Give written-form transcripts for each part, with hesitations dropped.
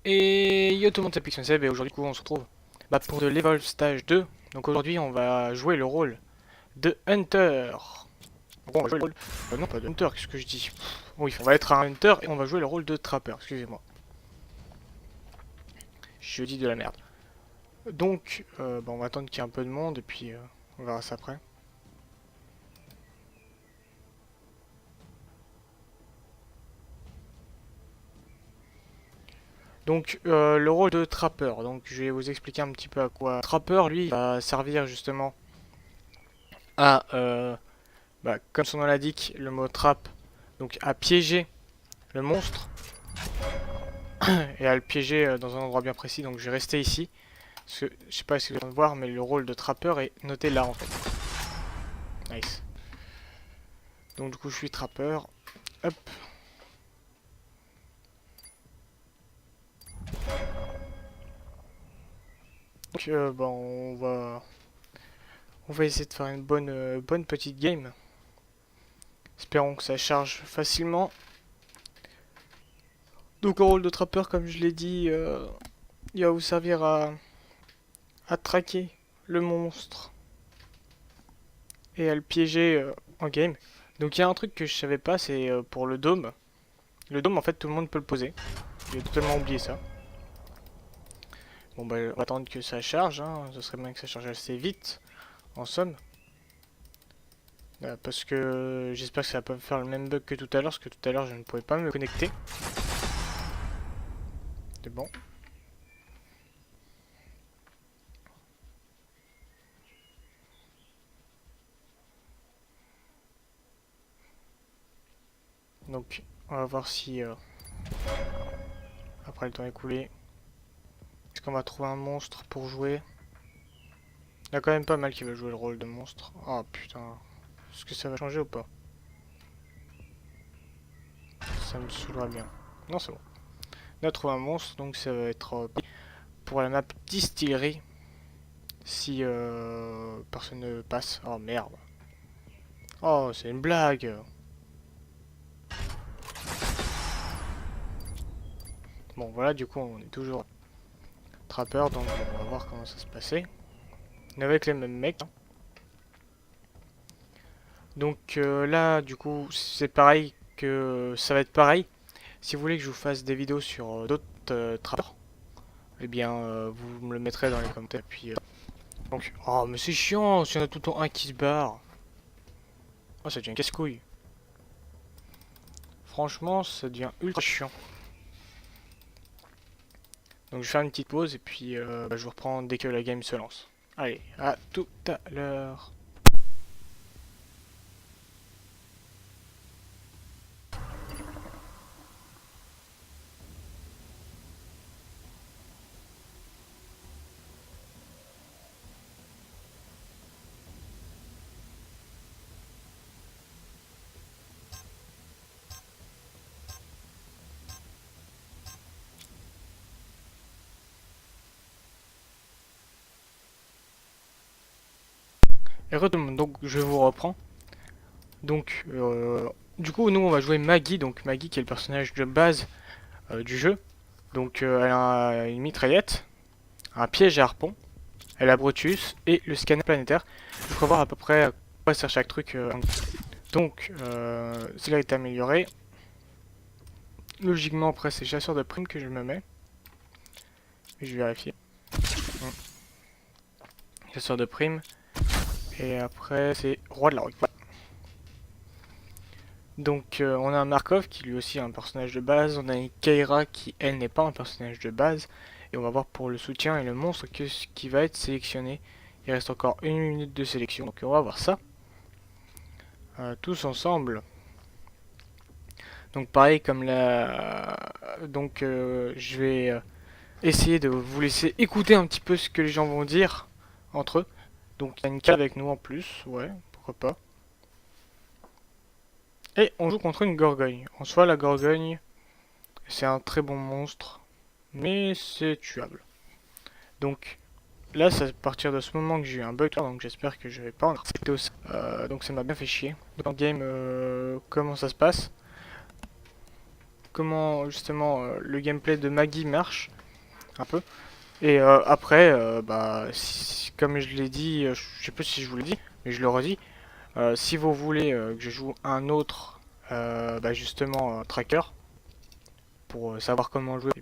Et yo tout le monde, c'est PixelSeb et aujourd'hui on se retrouve pour le Level Stage 2. Donc aujourd'hui on va jouer le rôle de Hunter. Bon, on va jouer le rôle... non pas de Hunter, qu'est-ce que je dis? Oui, on va être un Hunter et on va jouer le rôle de Trapper, excusez-moi. Je dis de la merde. Donc on va attendre qu'il y ait un peu de monde et puis on verra ça après. Donc le rôle de Trapper, donc je vais vous expliquer un petit peu à quoi. Trapper lui va servir justement à, comme son nom l'indique, le mot trap, donc à piéger le monstre et à le piéger dans un endroit bien précis. Donc je vais rester ici, parce que je sais pas si vous allez voir, mais le rôle de Trapper est noté là en fait. Nice. Donc du coup je suis Trapper, hop. Donc on va essayer de faire une bonne petite game. Espérons que ça charge facilement. Donc un rôle de Trapper, comme je l'ai dit, il va vous servir à traquer le monstre et à le piéger en game. Donc il y a un truc que je savais pas, c'est pour le dôme. Le dôme en fait tout le monde peut le poser. J'ai totalement oublié ça. Bon bah on va attendre que ça charge, hein. Ce serait bien que ça charge assez vite, en somme. Parce que j'espère que ça va pas me faire le même bug que tout à l'heure, parce que tout à l'heure je ne pouvais pas me connecter. C'est bon. Donc on va voir si après le temps écoulé, est-ce qu'on va trouver un monstre pour jouer. Il y a quand même pas mal qui veulent jouer le rôle de monstre. Oh putain, est-ce que ça va changer ou pas? Ça me saoulera bien. Non, c'est bon. On a trouvé un monstre, donc ça va être pour la map distillerie. Si personne ne passe. Oh merde. Oh, c'est une blague. Bon, voilà, du coup, on est toujours Trapper, donc on va voir comment ça se passait. On est avec les mêmes mecs. Hein. Donc là, du coup, c'est pareil que ça va être pareil. Si vous voulez que je vous fasse des vidéos sur d'autres trappers, eh bien, vous me le mettrez dans les commentaires. Puis, donc, oh, mais c'est chiant, s'il y en a tout le temps un qui se barre. Oh, ça devient casse-couille. Franchement, ça devient ultra chiant. Donc, je vais faire une petite pause et puis je vous reprends dès que la game se lance. Allez, à tout à l'heure. Et donc je vous reprends. Donc, du coup, nous on va jouer Maggie, donc Maggie qui est le personnage de base du jeu. Donc, elle a une mitraillette, un piège à harpon, elle a Brutus et le scanner planétaire. Il faut voir à peu près à quoi sert chaque truc. Donc, cela est amélioré. Logiquement, après, c'est chasseur de primes que je me mets. Je vais vérifier. Chasseur de primes. Et après, c'est roi de la route. Donc, on a un Markov qui lui aussi est un personnage de base. On a une Keira qui, elle, n'est pas un personnage de base. Et on va voir pour le soutien et le monstre ce qui va être sélectionné. Il reste encore une minute de sélection. Donc, on va voir ça. Tous ensemble. Donc, pareil, comme la. Donc, je vais essayer de vous laisser écouter un petit peu ce que les gens vont dire entre eux. Donc, il y a une carte avec nous en plus. Ouais, pourquoi pas. Et on joue contre une Gorgogne. En soi, la Gorgogne, c'est un très bon monstre, mais c'est tuable. Donc, là, c'est à partir de ce moment que j'ai eu un bug, donc j'espère que je vais pas en respecter aussi. Donc ça m'a bien fait chier. Donc en game, comment ça se passe? Comment justement le gameplay de Maggie marche un peu. Et après, bah, comme je l'ai dit, je sais pas si je vous l'ai dit, mais je le redis. Si vous voulez que je joue un autre, bah, justement tracker pour savoir comment jouer.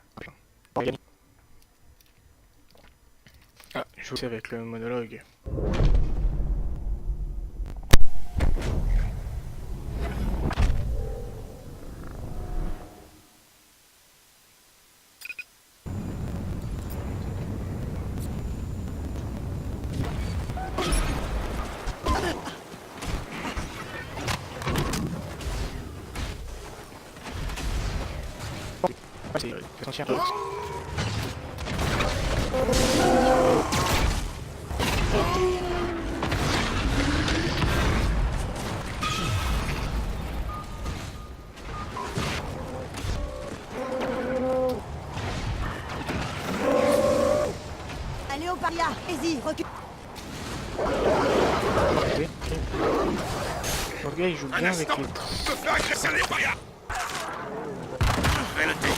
Ah, je vous laisse avec le monologue. C'est essentiel. Allez au paria, vas-y, recule. Le gars il joue bien avec les traits. Je fais agresser les parias. Je vais le tuer.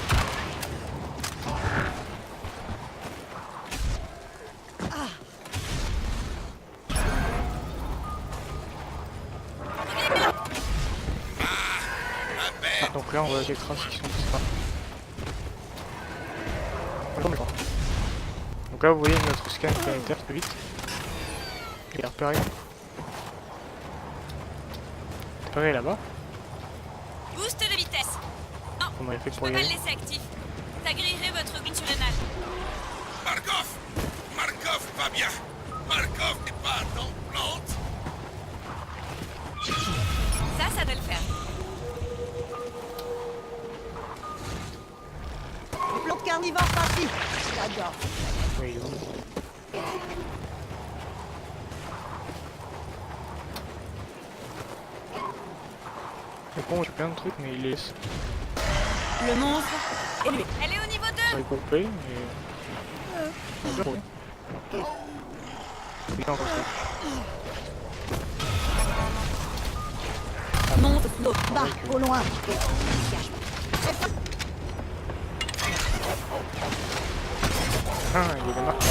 Donc là on voit les traces qui sont disparates. Donc là vous voyez notre scan planétaire plus vite. Il est repéré. Repéré là-bas. Boost de vitesse. Non, Comment il a fait je pour peux y pas le aller? laisser actif. Ça grillerait votre glitch surrénal. Markov! Markov va bien. Markov n'est pas dans plante. Ça doit le faire. Plante carnivore parti. J'adore. Oui, il est où? C'est con, j'ai plein de trucs mais il laisse. Le monstre est lui. Elle est au niveau 2. Ça va couper mais... On peut trouver. Putain, encore ça. Monstre d'eau. Bas, au loin. Ah, il est de marque.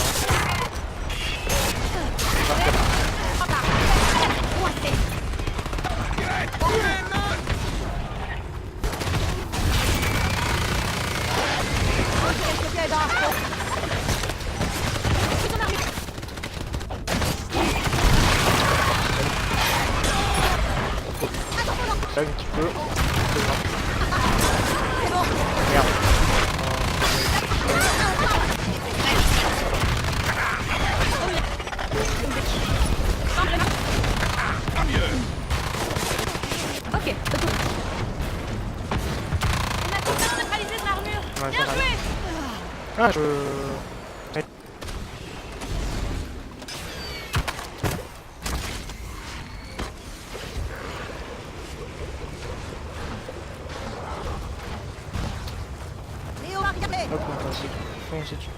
Ça un petit peu. Merde. Ok, retour. On a tout neutralisé de l'armure. Ouais, Bien ça va. joué. Ah, je... Léo, regardez. Hop, on passe. On s'est tué.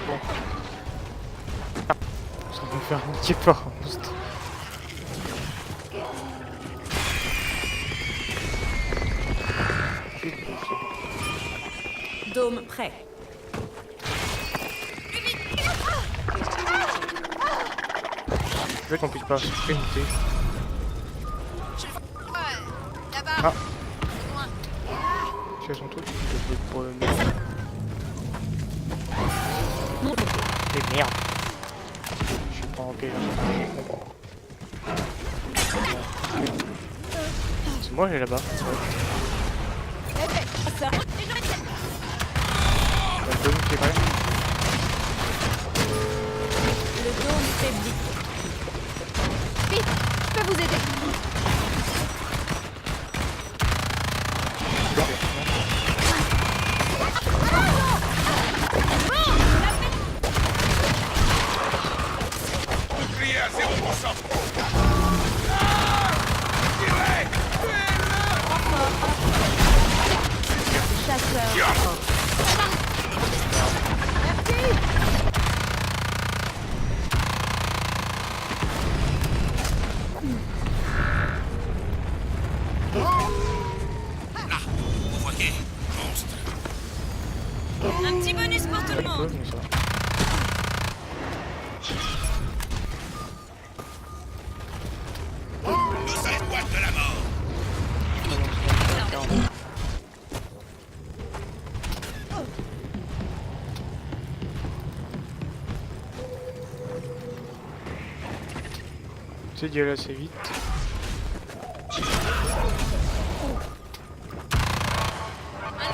Bon. Ça va me faire un petit peu un monstre. Dôme prêt. Je veux qu'on puisse pas se sprinter. Là-bas. Ah. Tu as son truc, je peux pour le mettre. Et merde. Je suis pas en paix là. Je comprends. C'est moi, j'ai là-bas. Ça. Le dôme qui est vrai. Le dôme faiblit. Vite, je peux vous aider. peu, mais ça va. Nous sommes boîte de la mort. C'est d'y aller assez vite.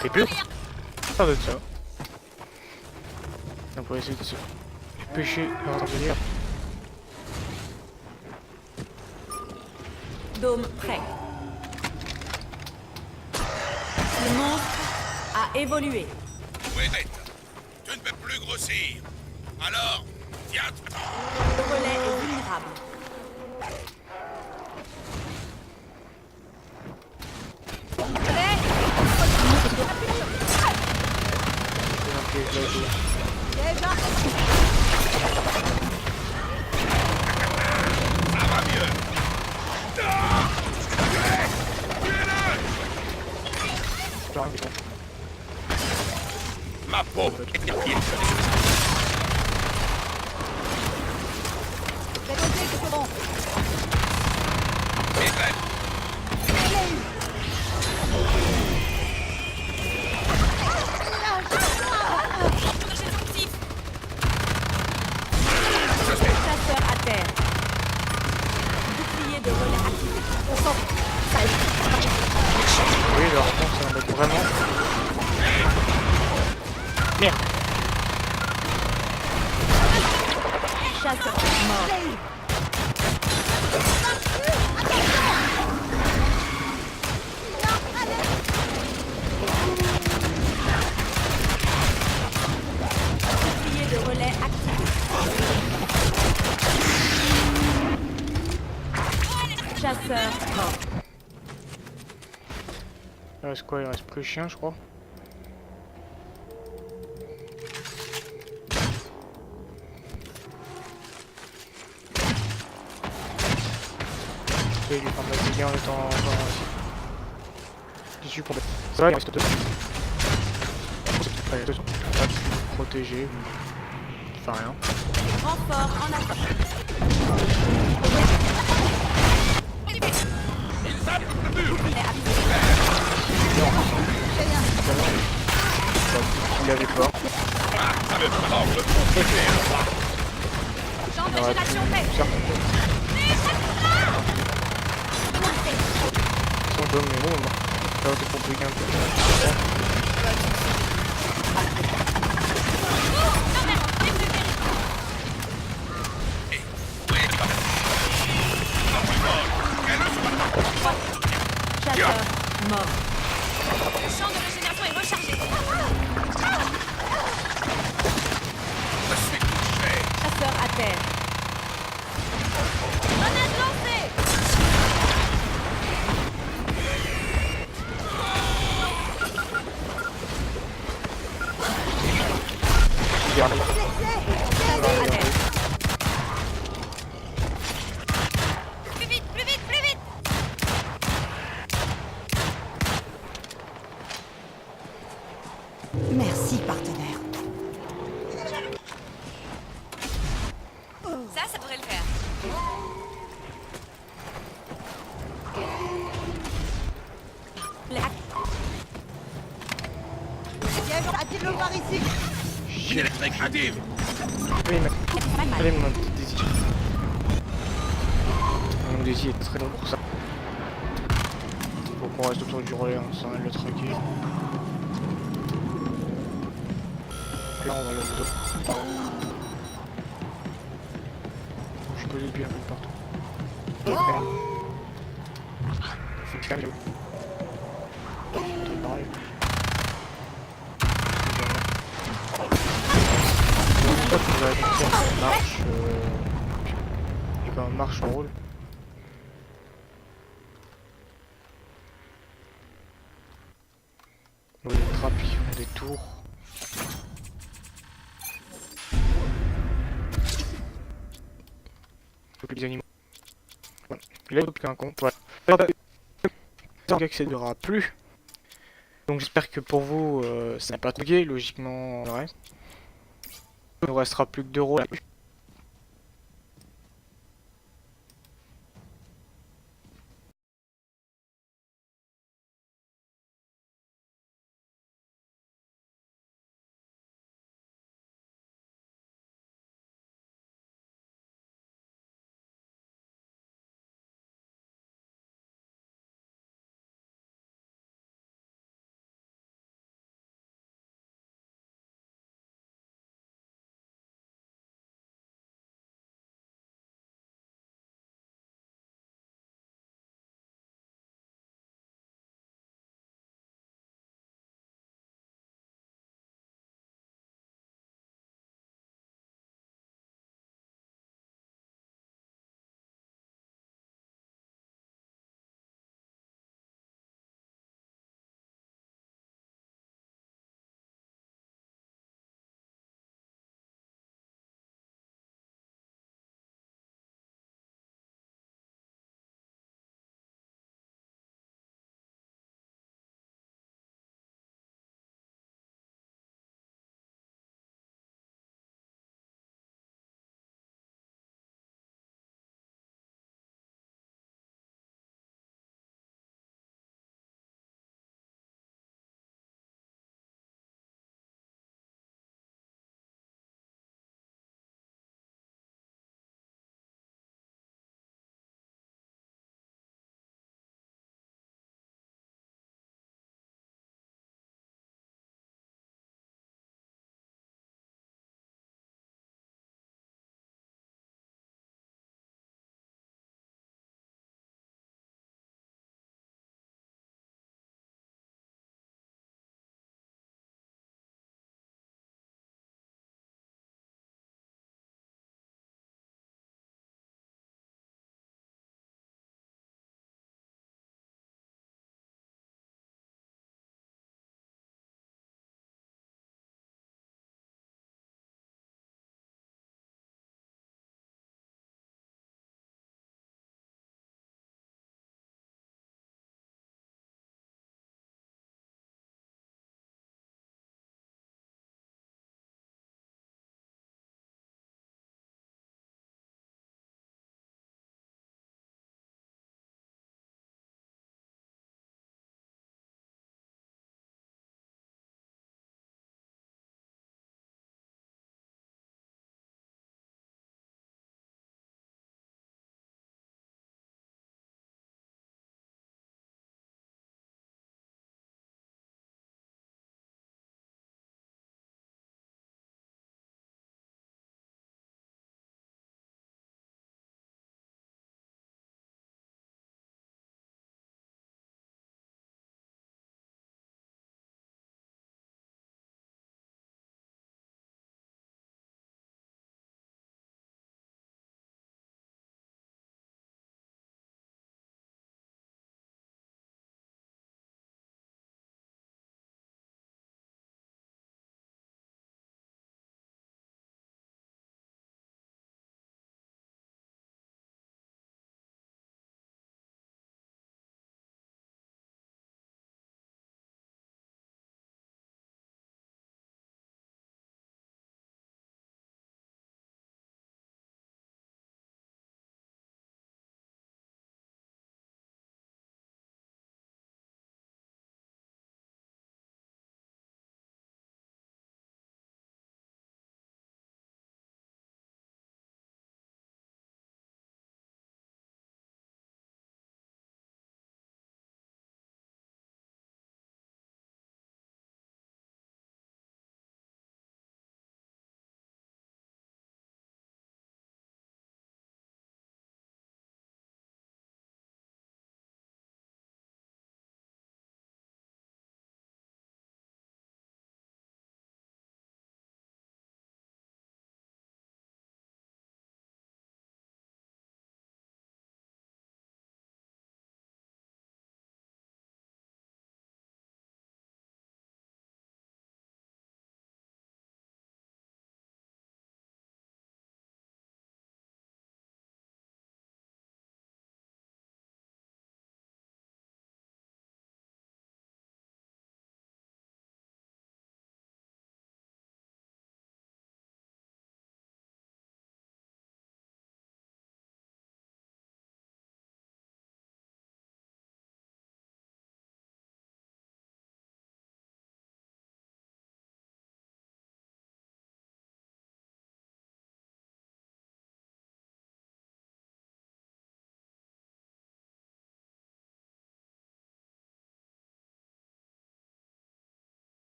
T'es plus faire de ça. On peut essayer de se pêcher dans un délire. Dôme prêt. Le monstre a évolué. Ouais, tu ne peux plus grossir. Alors, viens. Le relais est vulnérable. Déjà, Ça va mieux. Ma pauvre. c'est noté que c'est bon. C'est vrai. Chasseur à terre. Bouclier de relais activé. On sent. Ça y est. Oui, leur réponse, c'est en mode vraiment. Merde. Chasseur mort. Bouclier de relais activé. Chasseur mort. Il reste quoi? Il reste plus le chien, je crois. Je vais lui faire de la dégâts en étant encore dessus pour. Ça va, il reste deux. Ouais, deux sont pas protégés. Il fait rien. Renfort en approche. Relais activé. Il avait peur. Champ de Ouais, régénération fait. Son dôme, mais bon, ça va te compliquer un peu. Chasseur mort. Champ de régénération est rechargé. Je suis touché. Chasseur à terre. Grenade lancée. Dernier. Chasseur à terre. Plus vite, plus vite, plus vite. Merci, partenaire. Ça devrait le faire. Siège, a-t-il le voir ici? Une électrique active. Oui, mais. Allez, mon petit Daisy. Mon Daisy est très long pour ça. Faut qu'on reste autour du relais, hein, sans le traquer. Là, on va le dos. Je peux les bien un peu partout. Ok. Faut que je calme. Pareil. Je pense que vous allez faire en marche. Et quand on marche, on roule. Oui, les trappes, ils font des tours. Les animaux. Voilà. Il a adopté un con. Voilà. Un gars que ça ne durera plus. Donc j'espère que pour vous, ça n'a pas bugué, logiquement. Ouais. Il nous restera plus que 2 rôles.